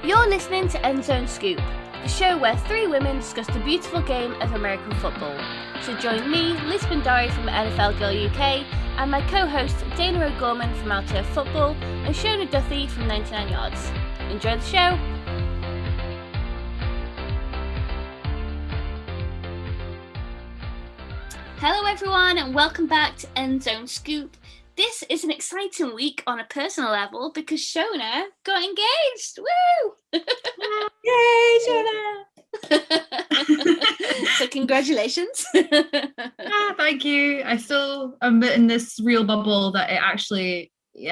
You're listening to End Zone Scoop, the show where three women discuss the beautiful game of American football. So join me, Bhandari from NFLGirlUK, and my co-host Dayna O'Gorman from Our Turf Football, and Shona Duthie from 99 Yards. Enjoy the show! Hello everyone, and welcome back to End Zone Scoop. This is an exciting week on a personal level because Shona got engaged. Woo! Yay, Shona! So congratulations. Thank you. I still am in this real bubble that it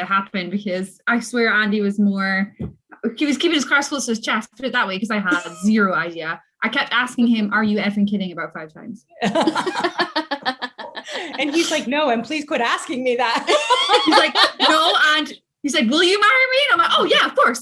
happened, because I swear Andy was he was keeping his cards close to his chest, put it that way, because I had zero idea. I kept asking him, "Are you effing kidding?" about 5 times. And he's like, "No, and please quit asking me that." He's like, "No," and he's like, "Will you marry me?" And I'm like, "Oh yeah, of course."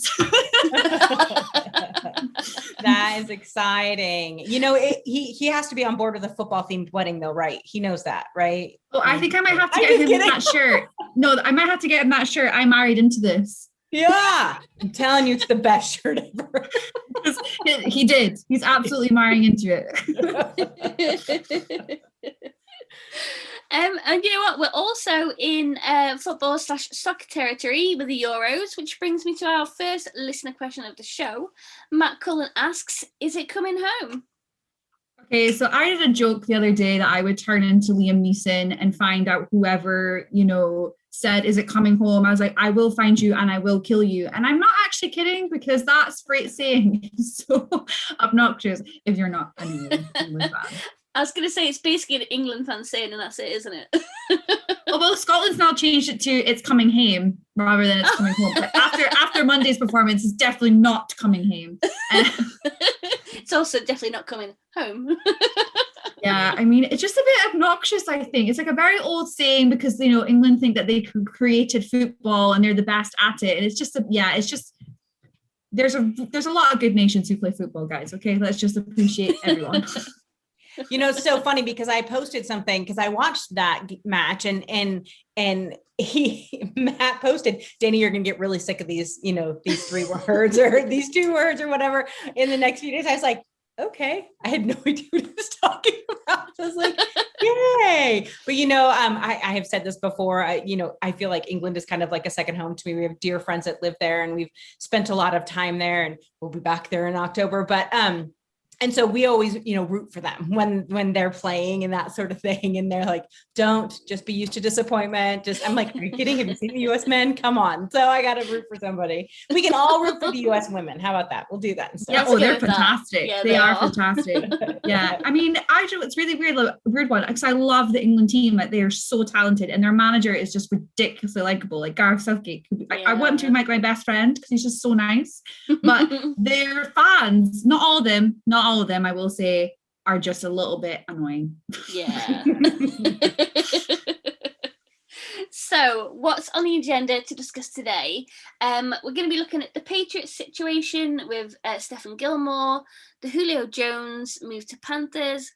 That is exciting. You know, he has to be on board with a football themed wedding though, right? He knows that, right? Well, I think I might have to get him that shirt. No, I might have to get him that shirt. I married into this. Yeah, I'm telling you, it's the best shirt ever. He did. He's absolutely marrying into it. And you know what? We're also in football/soccer territory with the Euros, which brings me to our first listener question of the show. Matt Cullen asks, "Is it coming home?" Okay, so I did a joke the other day that I would turn into Liam Neeson and find out whoever, said, "Is it coming home?" I was like, "I will find you and I will kill you." And I'm not actually kidding, because that straight saying is so obnoxious if you're not an England fan. I was going to say, it's basically an England fan saying, and that's it, isn't it? Although Scotland's now changed it to "it's coming home" rather than "it's coming home." But after Monday's performance, it's definitely not coming home. It's also definitely not coming home. Yeah, I mean, it's just a bit obnoxious, I think. It's like a very old saying, because, England think that they created football and they're the best at it. And it's just, there's a lot of good nations who play football, guys. Okay, let's just appreciate everyone. It's so funny because I posted something because I watched that match and Matt posted, "Dayna, you're gonna get really sick of these, these 3 words or these 2 words or whatever in the next few days." I was like, okay, I had no idea what he was talking about. So I was like, yay. But, I have said this before, I feel like England is kind of like a second home to me. We have dear friends that live there and we've spent a lot of time there, and we'll be back there in October. But, and so we always, root for them when they're playing and that sort of thing. And they're like, "Don't just be used to disappointment." I'm like, "Are you kidding? Have you seen the U.S. men? Come on." So I got to root for somebody. We can all root for the U.S. women. How about that? We'll do that instead. Yeah, they're fantastic. Yeah, they are fantastic. Yeah. I mean, it's really weird one, because I love the England team. Like, they are so talented, and their manager is just ridiculously likable. Like Gareth Southgate. I want him to be my best friend because he's just so nice. But their fans, not all of them, I will say, are just a little bit annoying. Yeah. So, what's on the agenda to discuss today? We're going to be looking at the Patriots situation with Stephon Gilmore, the Julio Jones move to Panthers,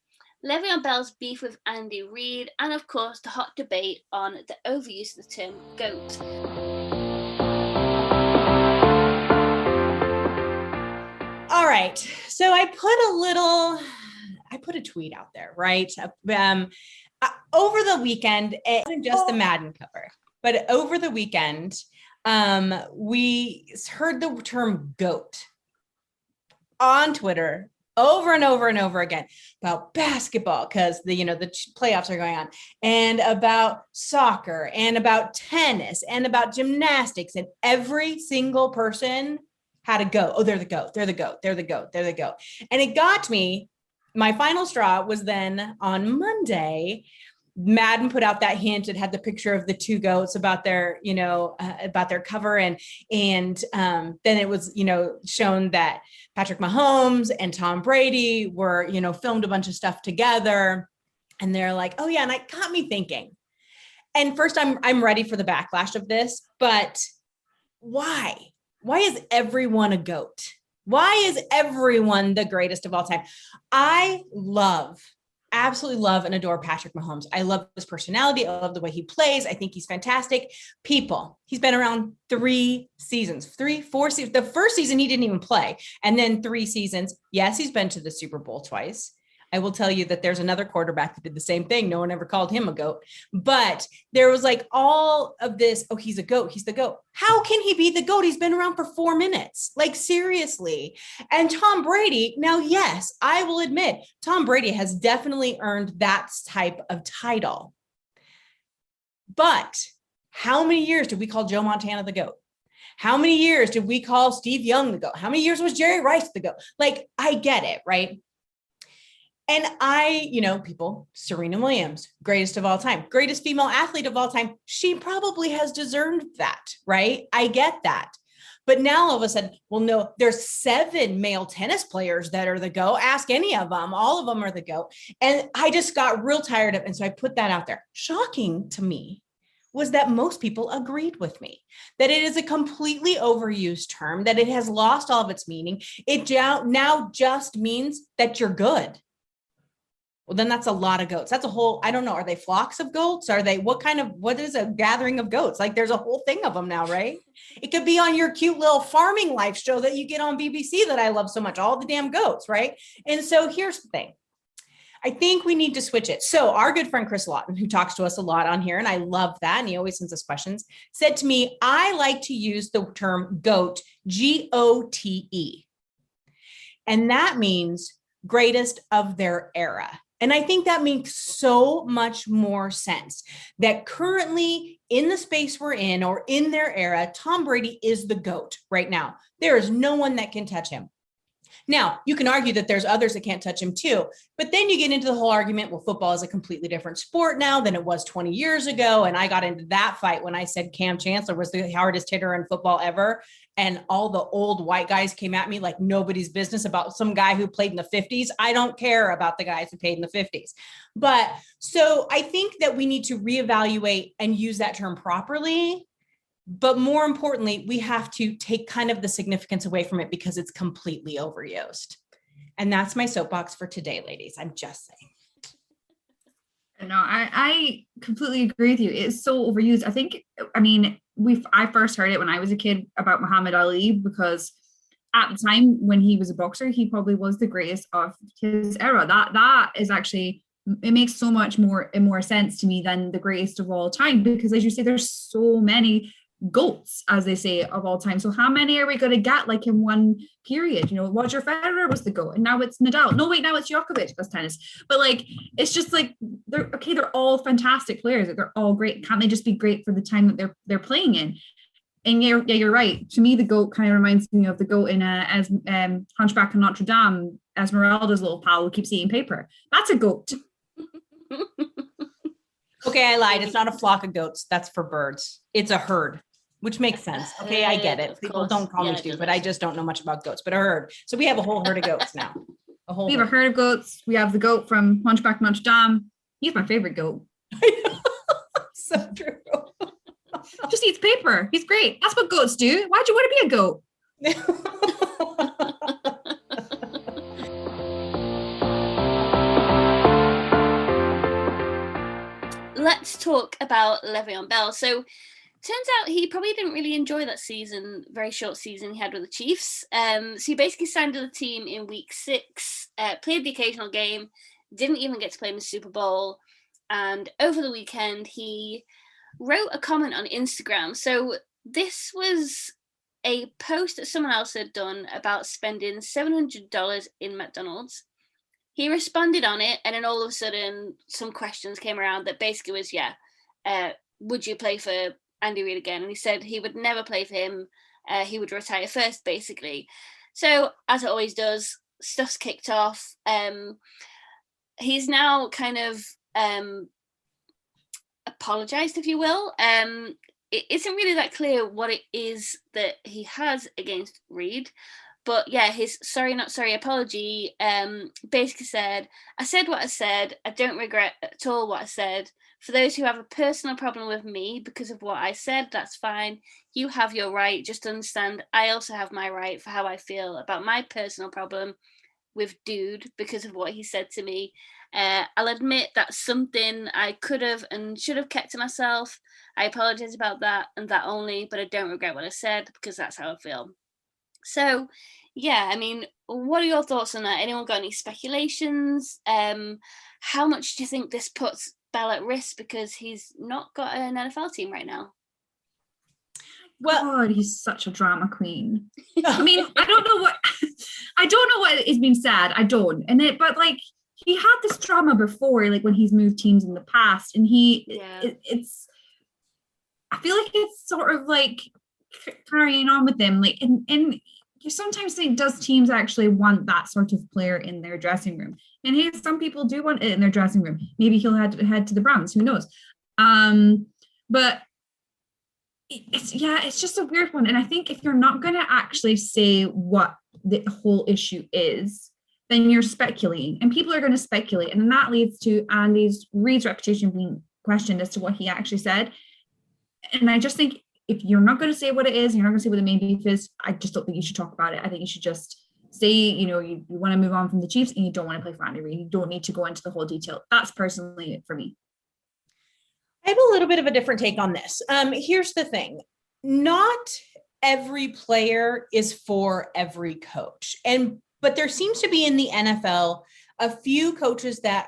LeVeon Bell's beef with Andy Reid, and of course the hot debate on the overuse of the term GOAT. All right. So I put a tweet out there, right? Over the weekend, it wasn't just the Madden cover, but over the weekend, we heard the term GOAT on Twitter over and over and over again about basketball, because the playoffs are going on, and about soccer, and about tennis, and about gymnastics, and every single person had a GOAT. "Oh, they're the GOAT. They're the GOAT. They're the GOAT. They're the GOAT." And it got me. My final straw was then on Monday, Madden put out that hint. It had the picture of the 2 GOATs about their, about their cover. And then it was, shown that Patrick Mahomes and Tom Brady were, filmed a bunch of stuff together. And they're like, "Oh yeah." And it got me thinking. And first I'm ready for the backlash of this, but why? Why is everyone a GOAT? Why is everyone the greatest of all time? I love absolutely love and adore Patrick Mahomes. I love his personality. I love the way he plays. I think he's fantastic. People, he's been around 4 seasons. The first season, he didn't even play. And then 3 seasons. Yes, he's been to the Super Bowl twice. I will tell you that there's another quarterback that did the same thing. No one ever called him a GOAT, but there was like all of this. Oh, he's a GOAT. He's the GOAT. How can he be the GOAT? He's been around for 4 minutes. Like seriously. And Tom Brady. Now, yes, I will admit Tom Brady has definitely earned that type of title. But how many years did we call Joe Montana the GOAT? How many years did we call Steve Young the GOAT? How many years was Jerry Rice the GOAT? Like, I get it, right? And people, Serena Williams, greatest of all time, greatest female athlete of all time. She probably has deserved that, right? I get that. But now all of a sudden, well, no, there's 7 male tennis players that are the GOAT. Ask any of them. All of them are the GOAT. And I just got real tired of it. And so I put that out there. Shocking to me was that most people agreed with me, that it is a completely overused term, that it has lost all of its meaning. It now just means that you're good. Well, then that's a lot of goats. That's a whole, I don't know. Are they flocks of goats? Are they, what is a gathering of goats? Like there's a whole thing of them now, right? It could be on your cute little farming life show that you get on BBC that I love so much, all the damn goats, right? And so here's the thing. I think we need to switch it. So our good friend, Chris Lawton, who talks to us a lot on here, and I love that, and he always sends us questions, said to me, I like to use the term GOAT, GOTE. And that means greatest of their era. And I think that makes so much more sense that currently in the space we're in or in their era, Tom Brady is the GOAT right now. There is no one that can touch him. Now, you can argue that there's others that can't touch him too, but then you get into the whole argument, well, football is a completely different sport now than it was 20 years ago. And I got into that fight when I said Cam Chancellor was the hardest hitter in football ever. And all the old white guys came at me like nobody's business about some guy who played in the 50s. I don't care about the guys who played in the 50s. But so I think that we need to reevaluate and use that term properly. But more importantly, we have to take kind of the significance away from it because it's completely overused. And that's my soapbox for today, ladies. I'm just saying. No, I completely agree with you. It's so overused. I first heard it when I was a kid about Muhammad Ali, because at the time when he was a boxer, he probably was the greatest of his era. That is actually, it makes so much more sense to me than the greatest of all time, because as you say, there's so many GOATs, as they say, of all time. So how many are we going to get like in one period? Roger Federer was the GOAT, and now it's Nadal. No, wait, now it's Djokovic. That's tennis. But like, it's just like they're all fantastic players. They're all great. Can't they just be great for the time that they're playing in? And you're right. To me, the GOAT kind of reminds me of the GOAT in as Hunchback of Notre Dame, Esmeralda's little pal who keeps eating paper. That's a GOAT. Okay, I lied. It's not a flock of goats. That's for birds. It's a herd, which makes sense. Okay, I get it. People don't call me stupid, but I just don't know much about goats, but a herd. So we have a whole herd of goats now. We have a herd of goats. We have the goat from Hunchback of Notre Dame. He's my favorite goat. So true. Just eats paper. He's great. That's what goats do. Why'd you want to be a goat? Let's talk about LeVeon Bell. So turns out he probably didn't really enjoy that season, very short season he had with the Chiefs. So he basically signed to the team in week 6, played the occasional game, didn't even get to play in the Super Bowl. And over the weekend, he wrote a comment on Instagram. So this was a post that someone else had done about spending $700 in McDonald's. He responded on it, and then all of a sudden, some questions came around that basically was, would you play for Andy Reid again? And he said he would never play for him. He would retire first, basically. So, as it always does, stuff's kicked off. He's now kind of apologized, if you will. It isn't really that clear what it is that he has against Reid. But yeah, his sorry, not sorry apology basically said, I said what I said. I don't regret at all what I said. For those who have a personal problem with me because of what I said, that's fine. You have your right. Just understand I also have my right for how I feel about my personal problem with dude because of what he said to me. I'll admit that's something I could have and should have kept to myself. I apologize about that and that only, but I don't regret what I said because that's how I feel. So, yeah, I mean, what are your thoughts on that? Anyone got any speculations? How much do you think this puts Bell at risk because he's not got an NFL team right now? Well, God, he's such a drama queen. I mean, I don't know what is being said. I don't. But like, he had this drama before, like when he's moved teams in the past, and it's. I feel like it's sort of like carrying on with them, like, and you sometimes think, does teams actually want that sort of player in their dressing room? And hey, some people do want it in their dressing room. Maybe he'll head to the Browns. Who knows? But it's just a weird one. And I think if you're not going to actually say what the whole issue is, then you're speculating, and people are going to speculate, and then that leads to Andy Reid's reputation being questioned as to what he actually said. And I just think if you're not going to say what it is, you're not going to say what the main beef is, I just don't think you should talk about it. I think you should just say, you want to move on from the Chiefs and you don't want to play for Andy Reid. You don't need to go into the whole detail. That's personally it for me. I have a little bit of a different take on this. Here's the thing. Not every player is for every coach. But there seems to be in the NFL a few coaches that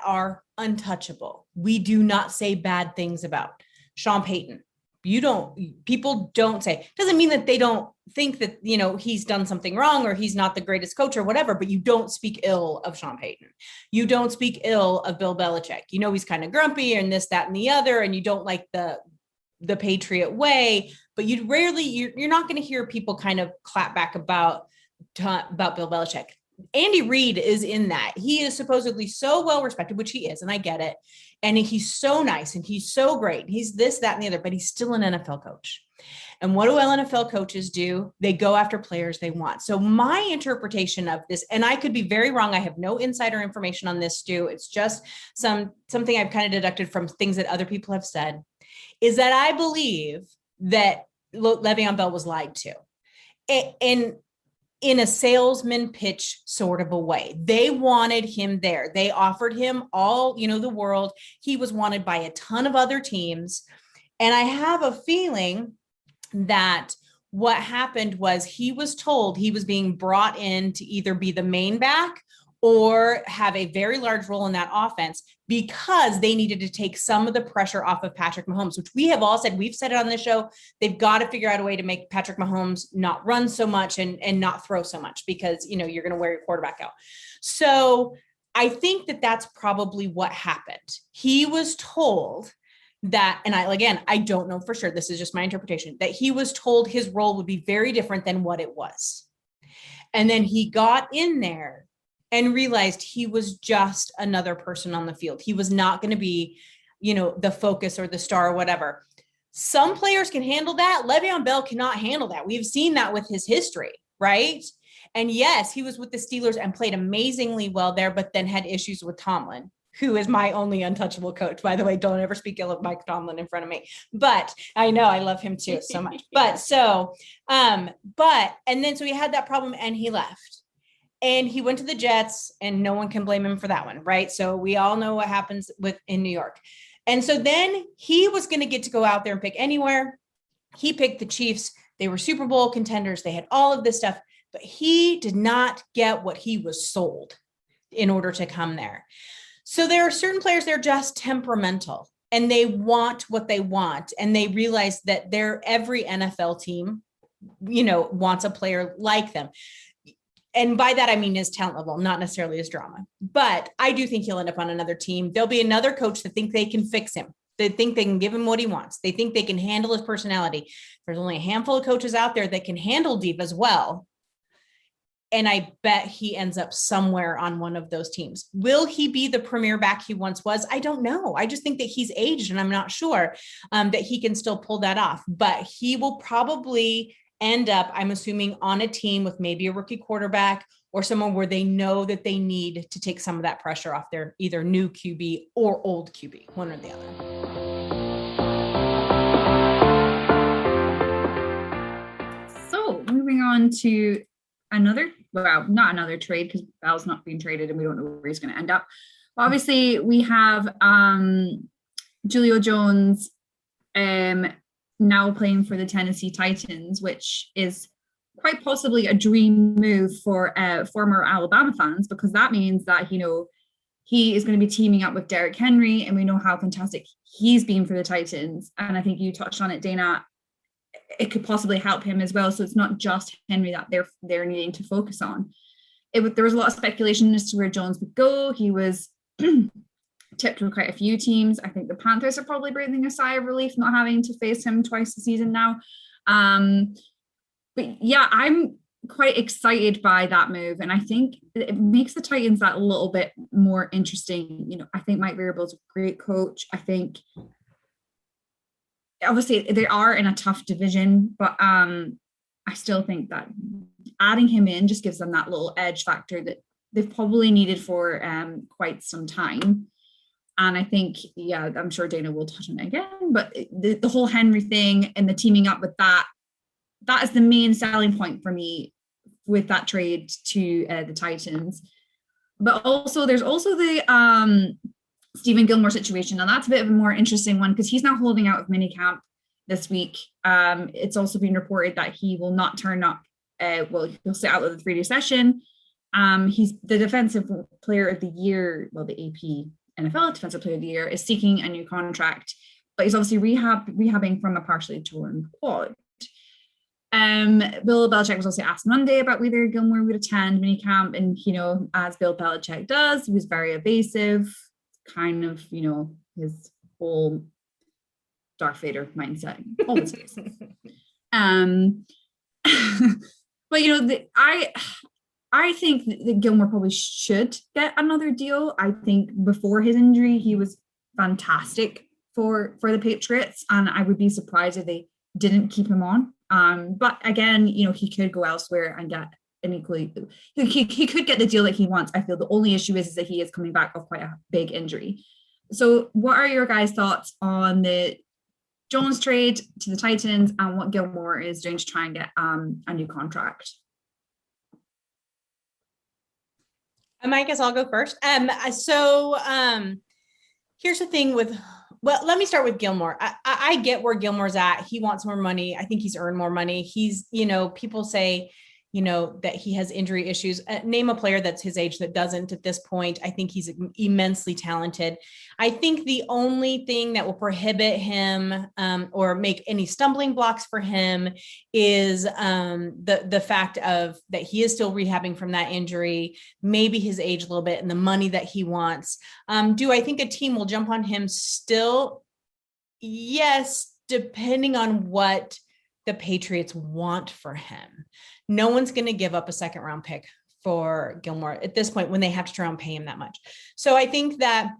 untouchable. We do not say bad things about. Sean Payton. People don't say, doesn't mean that they don't think that, he's done something wrong or he's not the greatest coach or whatever, but you don't speak ill of Sean Payton. You don't speak ill of Bill Belichick. He's kind of grumpy and this, that, and the other, and you don't like the Patriot way, but you're not going to hear people kind of clap back about Bill Belichick. Andy Reid is in that. He is supposedly so well respected, which he is, and I get it. And he's so nice and he's so great. He's this, that, and the other, but he's still an NFL coach. And what do NFL coaches do? They go after players they want. So my interpretation of this, and I could be very wrong. I have no insider information on this, Stu. It's just something I've kind of deducted from things that other people have said, is that I believe that LeVeon Bell was lied to. And in a salesman pitch sort of a way. They wanted him there. They offered him all, the world. He was wanted by a ton of other teams. And I have a feeling that what happened was he was told he was being brought in to either be the main back or have a very large role in that offense because they needed to take some of the pressure off of Patrick Mahomes, which we have all said, we've said it on this show, they've got to figure out a way to make Patrick Mahomes not run so much and not throw so much because, you're going to wear your quarterback out. So I think that that's probably what happened. He was told that, and I don't know for sure, this is just my interpretation, that he was told his role would be very different than what it was. And then he got in there and realized he was just another person on the field. He was not going to be, the focus or the star or whatever. Some players can handle that. LeVeon Bell cannot handle that. We've seen that with his history, right? And yes, he was with the Steelers and played amazingly well there, but then had issues with Tomlin, who is my only untouchable coach. By the way, don't ever speak ill of Mike Tomlin in front of me. But I know I love him too so much. So he had that problem and he left. And he went to the Jets and no one can blame him for that one, right? So we all know what happens in New York. And so then he was going to get to go out there and pick anywhere. He picked the Chiefs. They were Super Bowl contenders. They had all of this stuff, but he did not get what he was sold in order to come there. So there are certain players that are just temperamental and they want what they want. And they realize that every NFL team, wants a player like them. And by that, I mean his talent level, not necessarily his drama. But I do think he'll end up on another team. There'll be another coach that think they can fix him. They think they can give him what he wants. They think they can handle his personality. There's only a handful of coaches out there that can handle deep as well. And I bet he ends up somewhere on one of those teams. Will he be the premier back he once was? I don't know. I just think that he's aged and I'm not sure that he can still pull that off. But he will probably end up, I'm assuming, on a team with maybe a rookie quarterback or someone where they know that they need to take some of that pressure off their either new QB or old QB, one or the other. So moving on to not another trade because Bell's not being traded and we don't know where he's going to end up. Obviously, we have Julio Jones now playing for the Tennessee Titans, which is quite possibly a dream move for former Alabama fans, because that means that, he is going to be teaming up with Derrick Henry, and we know how fantastic he's been for the Titans. And I think you touched on it, Dayna. It could possibly help him as well. So it's not just Henry that they're needing to focus on. There was a lot of speculation as to where Jones would go. He was tipped with quite a few teams. I think the Panthers are probably breathing a sigh of relief not having to face him twice a season now. But yeah, I'm quite excited by that move. And I think it makes the Titans that little bit more interesting. I think Mike Vrabel's a great coach. I think obviously they are in a tough division, but I still think that adding him in just gives them that little edge factor that they've probably needed for quite some time. And I think, I'm sure Dayna will touch on it again, but the whole Henry thing and the teaming up with that is the main selling point for me with that trade to the Titans. But also there's also the Stephon Gilmore situation. And that's a bit of a more interesting one because he's now holding out of minicamp this week. It's also been reported that he will not turn up. He'll sit out of the 3-day session. He's the defensive player of the year. Well, the AP NFL defensive player of the year is seeking a new contract, but he's obviously rehabbing from a partially torn quad. Bill Belichick was also asked Monday about whether Gilmore would attend minicamp, and as Bill Belichick does, he was very evasive, kind of his whole Darth Vader mindset always is. But I think that Gilmore probably should get another deal. I think before his injury, he was fantastic for the Patriots, and I would be surprised if they didn't keep him on. But again, he could go elsewhere and get an equally. He could get the deal that he wants. I feel the only issue is that he is coming back off quite a big injury. So, what are your guys' thoughts on the Jones trade to the Titans and what Gilmore is doing to try and get a new contract? I guess I'll go first. Here's the thing let me start with Gilmore. I get where Gilmore's at. He wants more money. I think he's earned more money. He's, people say, that he has injury issues. Name a player that's his age that doesn't at this point. I think he's immensely talented. I think the only thing that will prohibit him or make any stumbling blocks for him is the fact of that he is still rehabbing from that injury, maybe his age a little bit and the money that he wants. Do I think a team will jump on him still? Yes, depending on what the Patriots want for him. No one's going to give up a second round pick for Gilmore at this point when they have to try and pay him that much. So I think that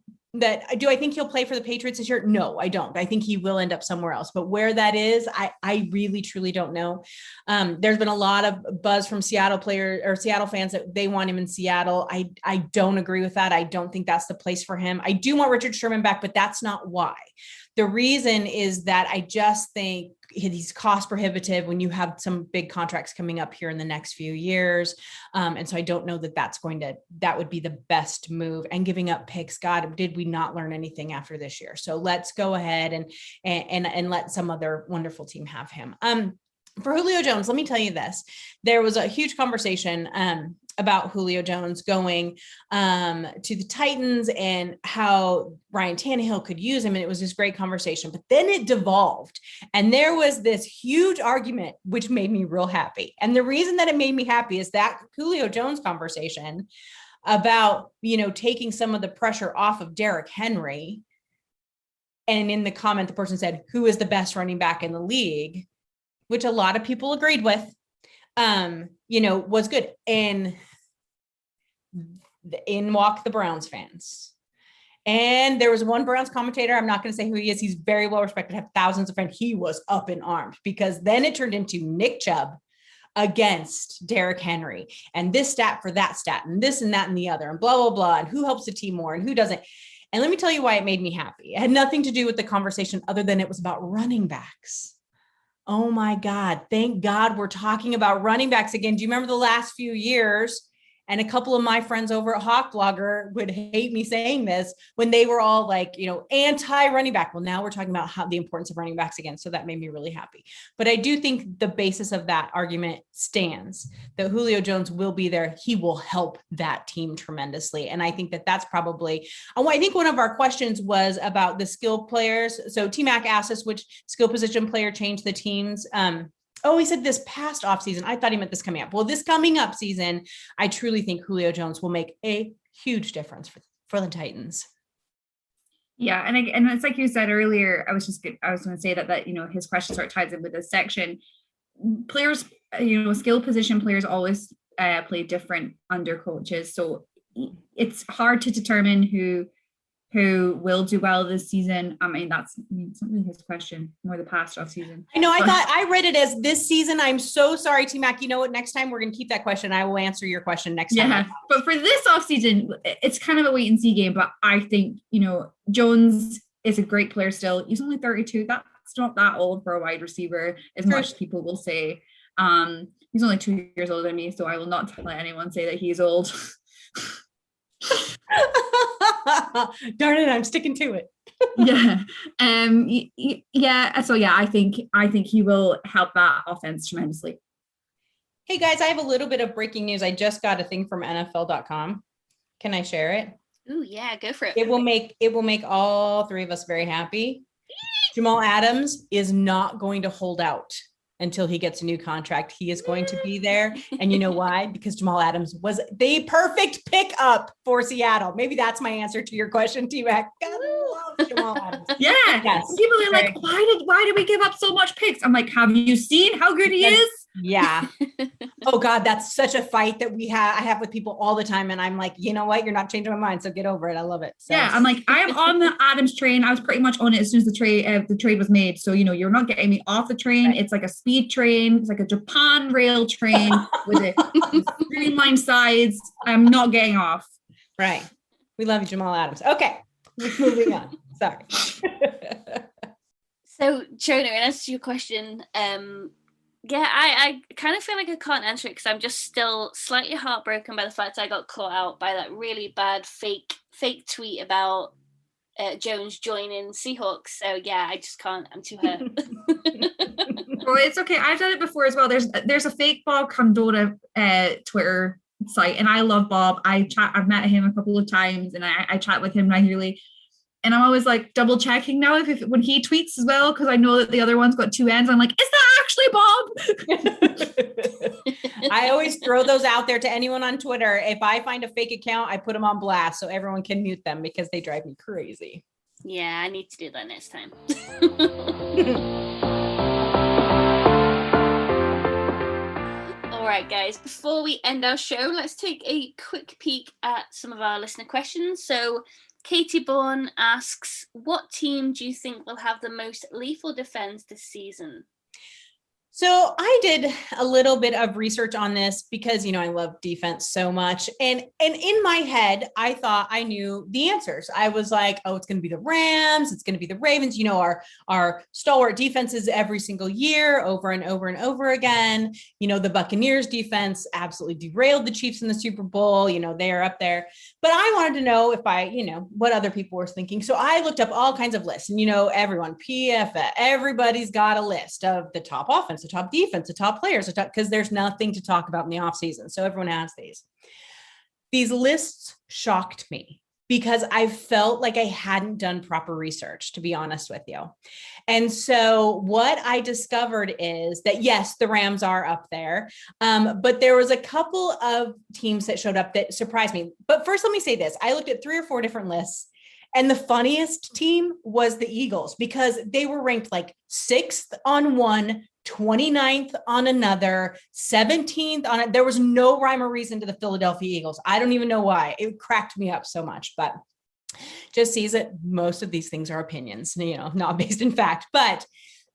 do I think he'll play for the Patriots this year? No, I don't. I think he will end up somewhere else, but where that is, I really, truly don't know. There's been a lot of buzz from Seattle players or Seattle fans that they want him in Seattle. I don't agree with that. I don't think that's the place for him. I do want Richard Sherman back, but that's not why. The reason is that I just think he's cost prohibitive when you have some big contracts coming up here in the next few years. And so I don't know that would be the best move, and giving up picks. God, did we not learn anything after this year? So let's go ahead and let some other wonderful team have him. For Julio Jones, let me tell you this. There was a huge conversation about Julio Jones going to the Titans and how Ryan Tannehill could use him. And it was this great conversation, but then it devolved and there was this huge argument, which made me real happy. And the reason that it made me happy is that Julio Jones conversation about, taking some of the pressure off of Derrick Henry. And in the comment, the person said, who is the best running back in the league? Which a lot of people agreed with, was good. And in walk the Browns fans. And there was one Browns commentator, I'm not going to say who he is. He's very well respected, have thousands of friends. He was up in arms because then it turned into Nick Chubb against Derrick Henry and this stat for that stat and this and that and the other and blah, blah, blah. And who helps the team more and who doesn't. And let me tell you why it made me happy. It had nothing to do with the conversation other than it was about running backs. Oh my God. Thank God we're talking about running backs again. Do you remember the last few years? And a couple of my friends over at Hawk Blogger would hate me saying this when they were all like, anti running back. Well, now we're talking about the importance of running backs again. So that made me really happy. But I do think the basis of that argument stands, that Julio Jones will be there. He will help that team tremendously. And I think that that's probably, I think one of our questions was about the skill players. So T-Mac asked us which skill position player changed the teams. He said this past offseason. I thought he meant this coming up. Well, this coming up season, I truly think Julio Jones will make a huge difference for the Titans. Yeah, and it's like you said earlier, I was going to say that his question sort of ties in with this section. Players, skill position players always play different under coaches, so it's hard to determine who will do well this season. I mean, it's not really his question, more the past off season. I know. I read it as this season. I'm so sorry, T-Mac. You know what? Next time we're going to keep that question. I will answer your question next time. Yeah, but for this off season, it's kind of a wait and see game. But I think, Jones is a great player still. He's only 32. That's not that old for a wide receiver, as much as people will say. He's only 2 years older than me, so I will not let anyone say that he's old. Darn it, I'm sticking to it. So I think he will help that offense tremendously. Hey guys, I have a little bit of breaking news. I just got a thing from NFL.com. Can I share it? Ooh, yeah, go for it. It will make all three of us very happy. Jamal Adams is not going to hold out until he gets a new contract. He is going to be there. And you know why? Because Jamal Adams was the perfect pickup for Seattle. Maybe that's my answer to your question, T-Mac. God, I love Jamal Adams. Yeah. Yes. People are like, why did we give up so much picks? I'm like, have you seen how good he is? Yeah. Oh God, that's such a fight that I have with people all the time. And I'm like, you know what? You're not changing my mind. So get over it. I love it. So. Yeah. I'm like, I am on the Adams train. I was pretty much on it as soon as the trade was made. So, you're not getting me off the train. Right. It's like a speed train. It's like a Japan rail train with a streamlined sides. I'm not getting off. Right. We love you, Jamal Adams. Okay. Moving on. Sorry. So Shona, in answer to your question, I kind of feel like I can't answer it because I'm just still slightly heartbroken by the fact I got caught out by that really bad fake tweet about Jones joining Seahawks. So yeah, I just can't. I'm too hurt. Well, it's okay. I've done it before as well. There's a fake Bob Condora Twitter site, and I love Bob. I've met him a couple of times, and I chat with him regularly. And I'm always like double checking now when he tweets as well, because I know that the other one's got two ends. I'm like, is that actually Bob? I always throw those out there to anyone on Twitter. If I find a fake account, I put them on blast so everyone can mute them because they drive me crazy. Yeah, I need to do that next time. All right, guys, before we end our show, let's take a quick peek at some of our listener questions. So Katie Bourne asks, what team do you think will have the most lethal defense this season? So I did a little bit of research on this because, I love defense so much. And in my head, I thought I knew the answers. I was like, oh, it's going to be the Rams. It's going to be the Ravens. Our stalwart defenses every single year over and over and over again. The Buccaneers defense absolutely derailed the Chiefs in the Super Bowl. They are up there. But I wanted to know what other people were thinking. So I looked up all kinds of lists. And, everyone, PFF, everybody's got a list of the top offense, the top defense, the top players, because there's nothing to talk about in the offseason. So everyone has these. These lists shocked me because I felt like I hadn't done proper research, to be honest with you. And so what I discovered is that, yes, the Rams are up there, but there was a couple of teams that showed up that surprised me. But first, let me say this. I looked at 3 or 4 different lists. And the funniest team was the Eagles because they were ranked like 6th on one, 29th on another, 17th on it. There was no rhyme or reason to the Philadelphia Eagles. I don't even know why. It cracked me up so much, but just sees that most of these things are opinions, not based in fact. But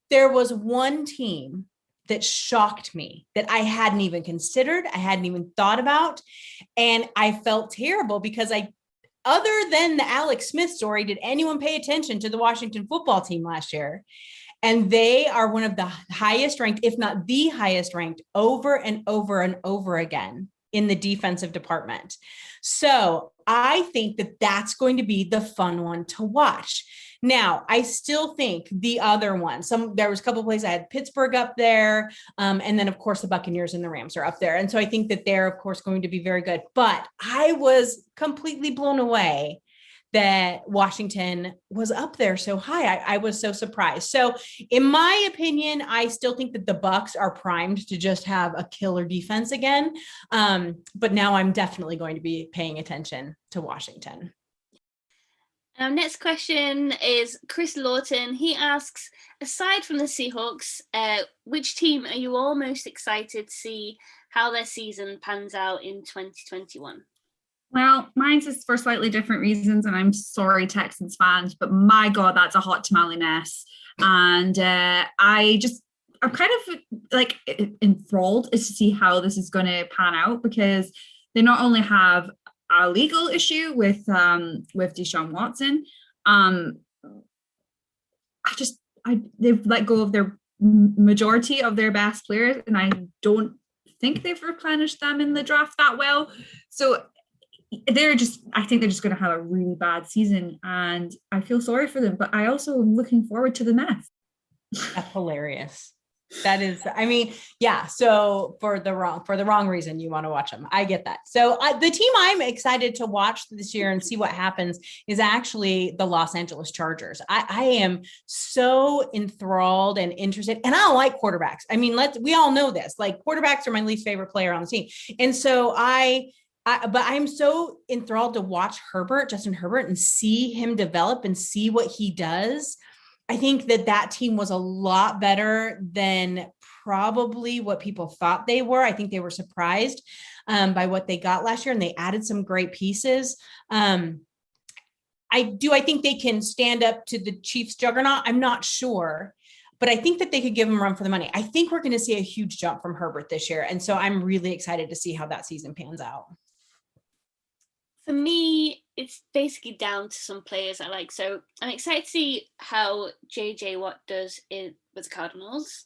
there was one team that shocked me that I hadn't even considered. I hadn't even thought about. And I felt terrible because other than the Alex Smith story, did anyone pay attention to the Washington football team last year? And they are one of the highest ranked, if not the highest ranked, over and over and over again in the defensive department. So I think that that's going to be the fun one to watch. Now, I still think the other one, there was a couple of places I had Pittsburgh up there. And then of course the Buccaneers and the Rams are up there. And so I think that they're of course going to be very good, but I was completely blown away that Washington was up there so high. I was so surprised. So in my opinion, I still think that the Bucs are primed to just have a killer defense again. But now I'm definitely going to be paying attention to Washington. Our next question is Chris Lawton. He asks, aside from the Seahawks, which team are you all most excited to see how their season pans out in 2021? Well, mine's is for slightly different reasons, and I'm sorry, Texans fans, but my God, that's a hot tamale mess. And I'm kind of like enthralled as to see how this is going to pan out, because they not only have a legal issue with Deshaun Watson, they've let go of their majority of their best players, and I don't think they've replenished them in the draft that well. So I think they're just going to have a really bad season, and I feel sorry for them, but I also am looking forward to the mess. That's hilarious. That is, I mean, yeah. So for the wrong reason, you want to watch them. I get that. So the team I'm excited to watch this year and see what happens is actually the Los Angeles Chargers. I am so enthralled and interested, and I don't like quarterbacks. I mean, we all know this, like quarterbacks are my least favorite player on the team. And so but I'm so enthralled to watch Justin Herbert, and see him develop and see what he does. I think that team was a lot better than probably what people thought they were. I think they were surprised by what they got last year, and they added some great pieces. I think they can stand up to the Chiefs juggernaut. I'm not sure, but I think that they could give them a run for the money. I think we're going to see a huge jump from Herbert this year. And so I'm really excited to see how that season pans out. For me, it's basically down to some players I like. So I'm excited to see how JJ Watt does with the Cardinals.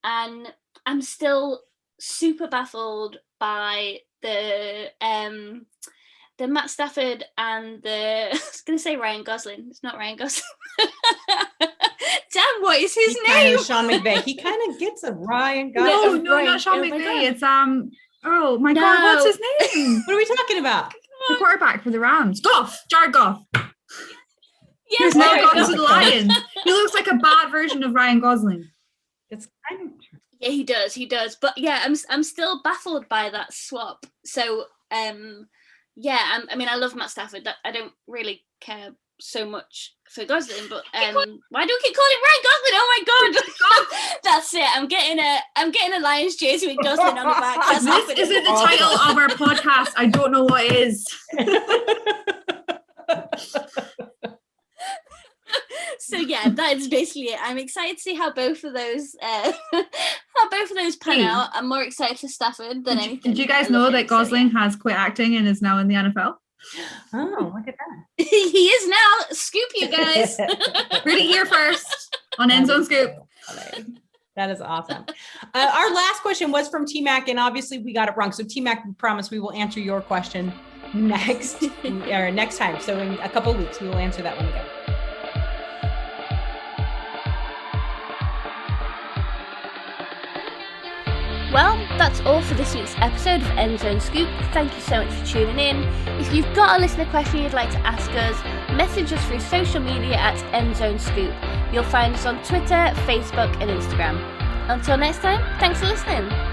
And I'm still super baffled by the Matt Stafford and I was going to say Ryan Gosling. It's not Ryan Gosling. Damn, what is his name? Sean McVay. He kind of gets a Ryan Gosling. No, not Sean McVay. It's oh my God, what's his name? What are we talking about? The quarterback for the Rams. Jared Goff. Yes, He's now gone to the Lions. He looks like a bad version of Ryan Gosling. It's kind of true. Yeah, he does. But yeah, I'm still baffled by that swap. So I love Matt Stafford. I don't really care so much for Gosling, but why do we keep calling Ryan Gosling? Oh my God. That's it. I'm getting a Lions jersey with Gosling on the back. This isn't the title of our podcast. I don't know what it is. So yeah, that is basically it. I'm excited to see how both of those pan out. I'm more excited for Stafford than anything. Did you guys know that Gosling has quit acting and is now in the NFL? Oh, look at that. He is now. Scoop, you guys. Heard it here first on End Zone Scoop. That is awesome. Our last question was from T-Mac, and obviously we got it wrong. So T-Mac, we promise we will answer your question next time. So in a couple of weeks, we will answer that one again. Well, that's all for this week's episode of End Zone Scoop. Thank you so much for tuning in. If you've got a listener question you'd like to ask us, message us through social media at End Zone Scoop. You'll find us on Twitter, Facebook, and Instagram. Until next time, thanks for listening.